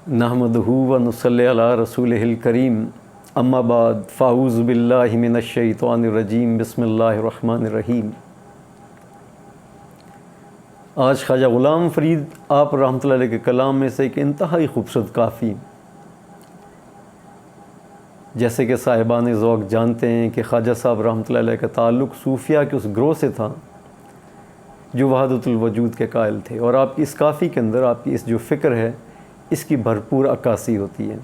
नहमदहू व नुसल्ली अला रसूलिहिल करीम अम्मा बाद फ़ाऊज़ु बिल्लाहि मिनश्शैतानिर्रजीम बिस्मिल्लाहिर्रहमानिर्रहीम। आज ख्वाजा ग़ुलाम फ़रीद आप रहमतुल्लाह अलैह के कलाम में से एक इंतहाई खूबसूरत काफ़ी, जैसे कि साहिबान ज़ौक़ जानते हैं कि ख्वाजा साहब रहमतुल्लाह अलैह का ताल्लुक़ सूफ़िया के उस ग्रोह से था जो वहदतुल वजूद के कायल थे, और आपकी इस काफ़ी के अंदर आपकी इस जो फ़िक्र है इसकी भरपूर अक्कासी होती है।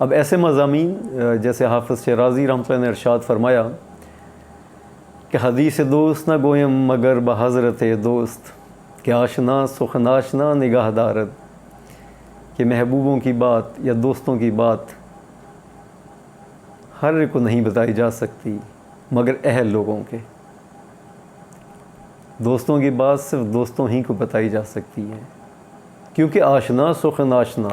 अब ऐसे मज़ामीन जैसे हाफ़िज़ शिराज़ी रहमतुल्लाह ने इरशाद फरमाया कि हदीस दोस्त न गोयम मगर बहज़रत दोस्त कि आशना सुखनाशना निगाह दारद, कि महबूबों की बात या दोस्तों की बात हर को नहीं बताई जा सकती मगर अहल लोगों के। दोस्तों की बात सिर्फ दोस्तों ही को बताई जा सकती है, क्योंकि आशना सुखनाशना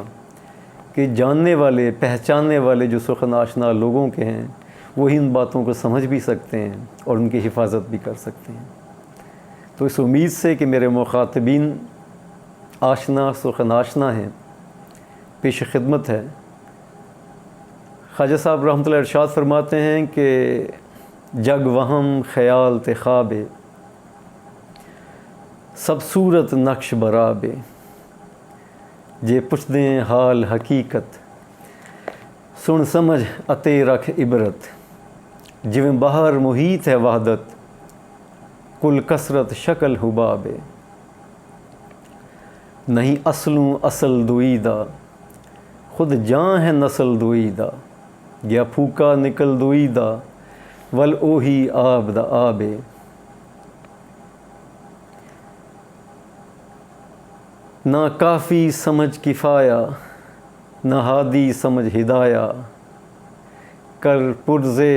कि जानने वाले पहचानने वाले जो सुखनाशना लोगों के हैं वही इन बातों को समझ भी सकते हैं और उनकी हिफाजत भी कर सकते हैं। तो इस उम्मीद से कि मेरे मुखातबीन आशना सुखनाशना हैं, पेश खिदमत है। ख्वाजा साहब रहमतुल्लाह इरशाद फरमाते हैं कि जग वहम ख़याल ते ख्वाबे सब सूरत नक्श बराबे, जे पुछदें हाल हकीकत सुन समझ अते रख इबरत, जिवें बाहर मुहीत है वहदत कुल कसरत शक्ल हुबाबे। नहीं असलूं असल दुईदा खुद जां है नस्ल दुईदा, या फूका निकल दुईदा वल ओही आब द आबे। ना काफ़ी समझ किफ़ाया ना हादी समझ हिदाया, कर पुरज़े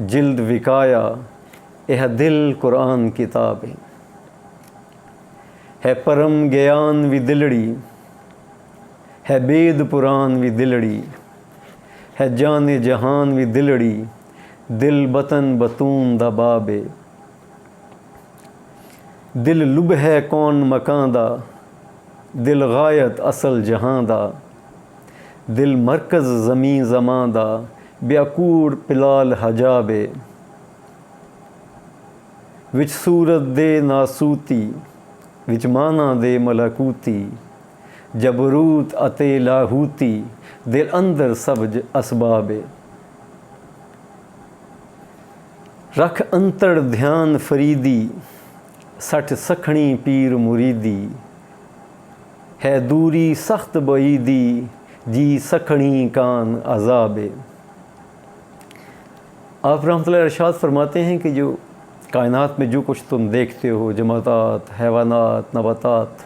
जिल्द विकाया यह दिल कुरान किताब है। परम ज्ञान वी दिलड़ी है बेद पुरान वी दिलड़ी, है जान जहान वी दिलड़ी दिल बतन बतून दबाबे। दिल लुब है कौन मकां दा दिल गायत असल जहां दा, दिल मरकज़ ज़मीं ज़मां दा ब्याकूड़ पिलाल हजाबे। विच सूरत दे नासूती विच माना दे मलकूती, जबरूत अते लाहूती दिल अंदर सब असबाबे। रख अंतर ध्यान फरीदी सठ सखणी पीर मुरीदी, है दूरी सख्त बईदी जी सखणी कान अजाबे। आप रहमतुल्लाह इरशाद फरमाते हैं कि जो कायनात में जो कुछ तुम देखते हो, जमातात हैवानात नबातात,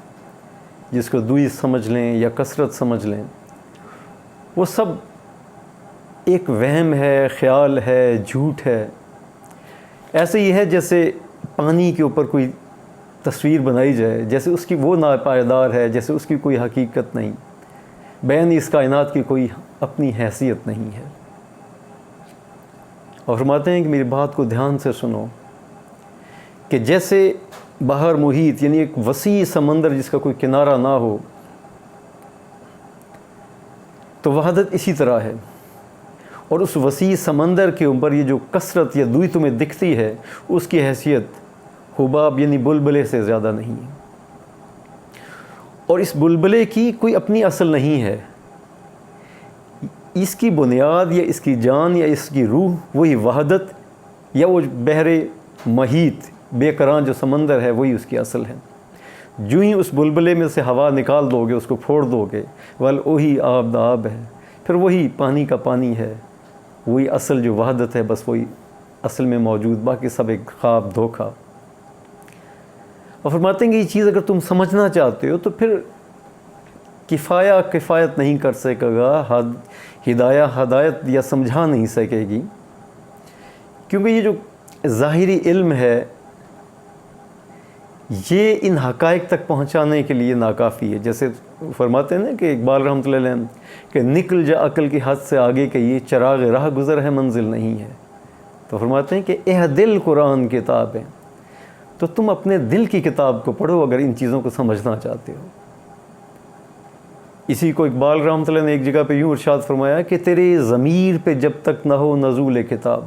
जिसको दुई समझ लें या कसरत समझ लें, वो सब एक वहम है, ख़याल है, झूठ है। ऐसे ही है जैसे पानी के ऊपर कोई तस्वीर बनाई जाए, जैसे उसकी वो नापायदार है, जैसे उसकी कोई हकीकत नहीं, बैन इस कायनात की कोई अपनी हैसियत नहीं है। और फरमाते हैं कि मेरी बात को ध्यान से सुनो कि जैसे बाहर मुहीत यानी एक वसी समंदर जिसका कोई किनारा ना हो, तो वहदत इसी तरह है। और उस वसी समंदर के ऊपर ये जो कसरत या दुई तुम्हें दिखती है, उसकी हैसियत हुबाब यानी बुलबुले से ज़्यादा नहीं है। और इस बुलबुले की कोई अपनी असल नहीं है, इसकी बुनियाद या इसकी जान या इसकी रूह वही वहदत या वो बहरे महीत बेकरां जो समंदर है वही उसकी असल है। जो ही उस बुलबुले में से हवा निकाल दोगे, उसको फोड़ दोगे, वल वही आब द आब है, फिर वही पानी का पानी है, वही असल जो वहदत है, बस वही असल में मौजूद, बाकी सब एक ख्वाब धोखा। और फरमाते हैं कि ये चीज़ अगर तुम समझना चाहते हो तो फिर किफ़ाया किफ़ायत नहीं कर सकेगा, हिदाया हदायत या समझा नहीं सकेगी, क्योंकि ये जो ज़ाहिरी इल्म है ये इन हक़ाइक़ तक पहुँचाने के लिए नाकाफ़ी है। जैसे फरमाते हैं ना कि इकबाल रहमतुल्लाह अलैह कि निकल जा अक़ल की हद से आगे के ये चराग़ राह गुज़र है मंजिल नहीं है। तो फरमाते हैं कि यह दिल कुरान किताब है, तो तुम अपने दिल की किताब को पढ़ो अगर इन चीज़ों को समझना चाहते हो। اسی کو اقبال رحمۃ اللہ نے ایک جگہ پہ یوں ارشاد فرمایا کہ تیرے ضمیر پہ جب تک نہ ہو نزول کتاب،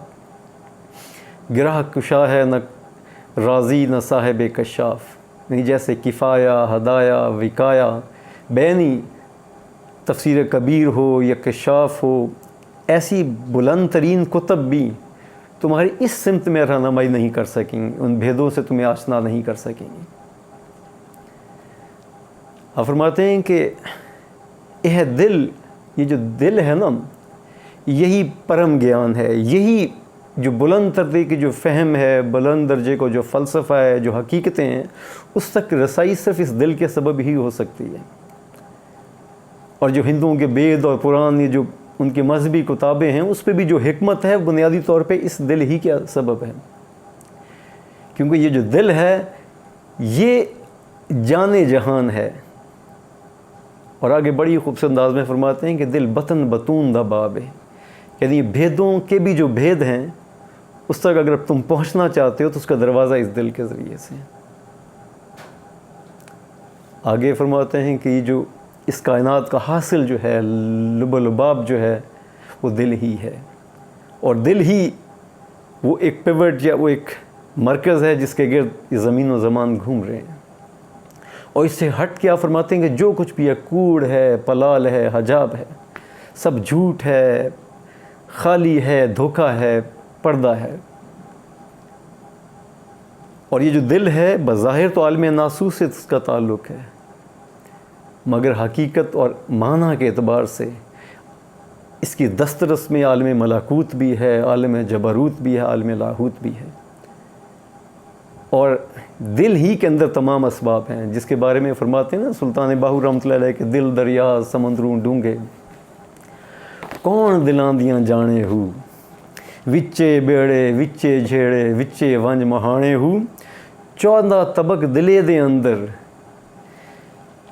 گرہ کشا ہے نہ راضی نہ صاحب کشاف، نہیں جیسے کفایا، ہدایا، وکایا، بینی تفسیر کبیر ہو یا کشاف ہو، ایسی بلند ترین کتب بھی تمہاری اس سمت میں رہنمائی نہیں کر سکیں گی، ان بھیدوں سے تمہیں آشنا نہیں کر سکیں گی۔ آپ فرماتے ہیں کہ یہ دل، یہ جو دل ہے نا، یہی پرم گیان ہے، یہی جو بلند درجے کی جو فہم ہے، بلند درجے کو جو فلسفہ ہے، جو حقیقتیں ہیں، اس تک رسائی صرف اس دل کے سبب ہی ہو سکتی ہے۔ اور جو ہندوؤں کے وید اور پران، یہ جو ان کی مذہبی کتابیں ہیں، اس پہ بھی جو حکمت ہے بنیادی طور پہ اس دل ہی کا سبب ہے، کیونکہ یہ جو دل ہے یہ جان جہان ہے۔ اور آگے بڑی خوبصورت انداز میں فرماتے ہیں کہ دل بطن بتون دا باب ہے، یعنی بھیدوں کے بھی جو بھید ہیں اس تک اگر تم پہنچنا چاہتے ہو تو اس کا دروازہ اس دل کے ذریعے سے۔ آگے فرماتے ہیں کہ یہ جو اس کائنات کا حاصل جو ہے، لب و لباب جو ہے، وہ دل ہی ہے، اور دل ہی وہ ایک پیوٹ یا وہ ایک مرکز ہے جس کے گرد یہ زمین و زمان گھوم رہے ہیں۔ اور اس سے ہٹ کے آپ فرماتے ہیں کہ جو کچھ بھی ہے، کوڑ ہے، پلال ہے، حجاب ہے، سب جھوٹ ہے، خالی ہے، دھوکہ ہے، پردہ ہے۔ اور یہ جو دل ہے بظاہر تو عالم ناسوس سے اس کا تعلق ہے، مگر حقیقت اور معنی کے اعتبار سے اس کی دسترس میں عالم ملکوت بھی ہے، عالم جبروت بھی ہے، عالم لاہوت بھی ہے۔ اور دل ہی کے اندر تمام اسباب ہیں، جس کے بارے میں فرماتے ہیں نا سلطان باہو رحمۃ اللہ علیہ کہ دل دریا سمندروں ڈونگے، کون دلاں دیاں جانے ہو، وچے بیڑے وچے جھیڑے وچے ونج مہانے ہو، 14 طبق دلے دے اندر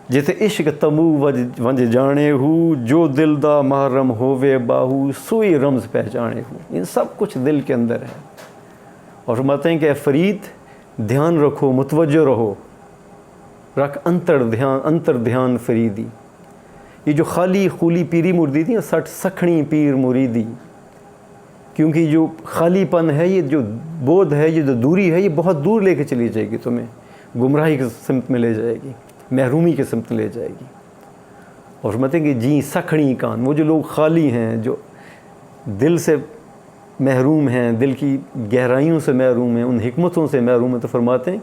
جتے عشق تمو ونج جانے ہو، جو دل دا محرم ہووے باہو سوئی رمز پہچانے ہو۔ یہ سب کچھ دل کے اندر ہے۔ اور فرماتے ہیں کہ اے فرید دھیان رکھو، متوجہ رہو، رکھ انتر دھیان فریدی۔ یہ جو خالی خولی پیری مریدی ہے، سٹ سکھڑی پیر مریدی، کیونکہ جو خالی پن ہے، یہ جو بودھ ہے، یہ جو دوری ہے، یہ بہت دور لے کے چلی جائے گی، تمہیں گمراہی کی سمت میں لے جائے گی، محرومی کی سمت لے جائے گی۔ اور فرماتے ہیں کہ جی سکھڑی کان، وہ جو لوگ خالی ہیں، جو دل سے محروم ہیں، دل کی گہرائیوں سے محروم ہیں، ان حکمتوں سے محروم ہیں، تو فرماتے ہیں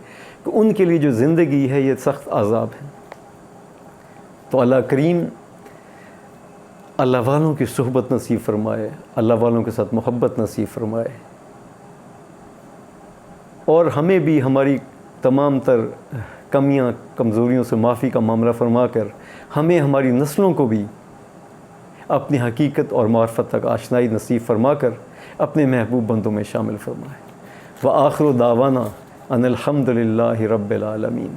کہ ان کے لیے جو زندگی ہے یہ سخت عذاب ہے۔ تو اللہ کریم اللہ والوں کی صحبت نصیب فرمائے، اللہ والوں کے ساتھ محبت نصیب فرمائے، اور ہمیں بھی ہماری تمام تر کمیاں کمزوریوں سے معافی کا معاملہ فرما کر ہمیں ہماری نسلوں کو بھی اپنی حقیقت اور معرفت تک آشنائی نصیب فرما کر اپنے محبوب بندوں میں شامل فرمائے۔ وآخر دعوانا ان الحمد للہ رب العالمین۔